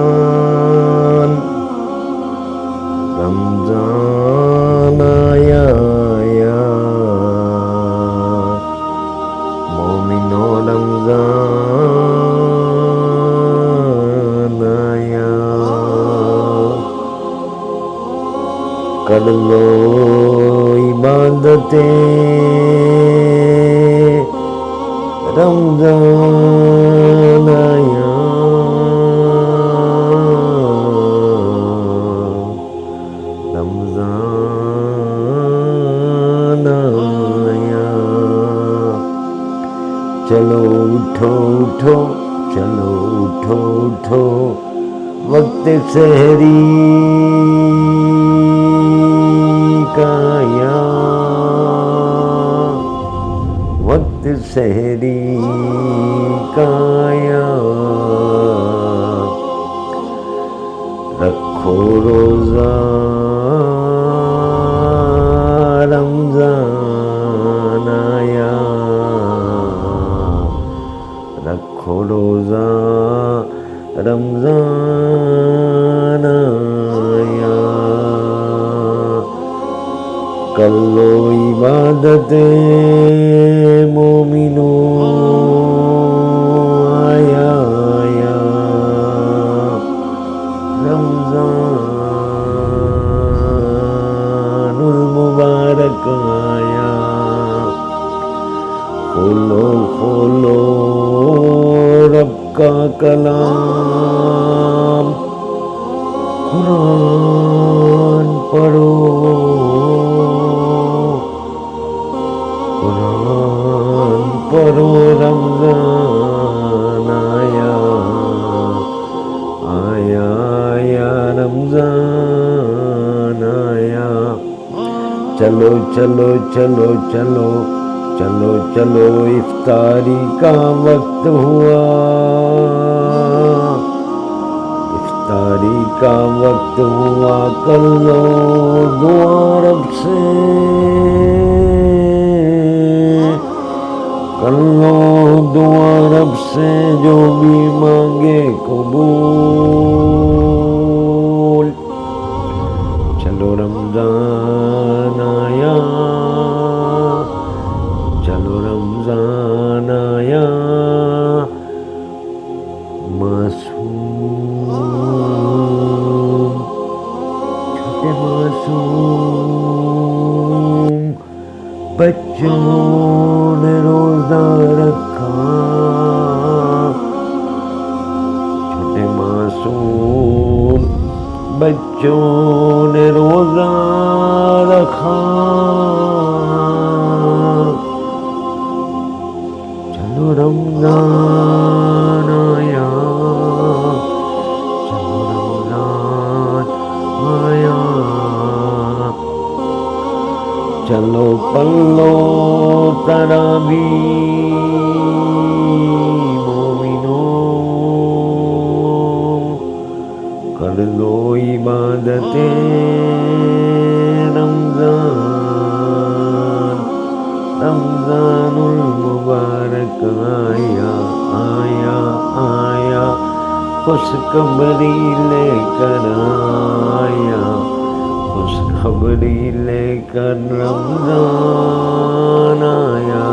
रमजान रमजान आया या मोमिनो रमजान आया कर लो इबादतें रमजान आया रमजान आया चलो उठो उठो चलो उठो उठो वक्त सहरी का आया वक्त सहरी का आया रखो रोजा रमजान आया रखो रोजा रमजान आया कर लो इबादतें मोमिनो आया आया रमजानुल मुबारक आया खोलो खोलो रब का कलाम कुरान पढ़ो कुरान पढ़ो रमजान आया आया आया रमजान आया चलो चलो चलो चलो चलो चलो इफ्तारी का वक्त हुआ इफ्तारी का वक्त हुआ कर लो दुआ रब से कर लो दुआ रब से जो भी मांगे कबूल चलो रमजान आया चलो रमजान आया मासूम छोटे मासूम बच्चों ने रोजा रखा छोटे मासूम बच्चों ने रोजा रखा चलो रमजान आया चलो रमजान आया चलो पल्लो तरावी मोमिनो कर लो इबादतें रमजान रमजानुल मुबारक आया आया आया खुशखबरी लेकर आया खुशखबरी लेकर रमजान आया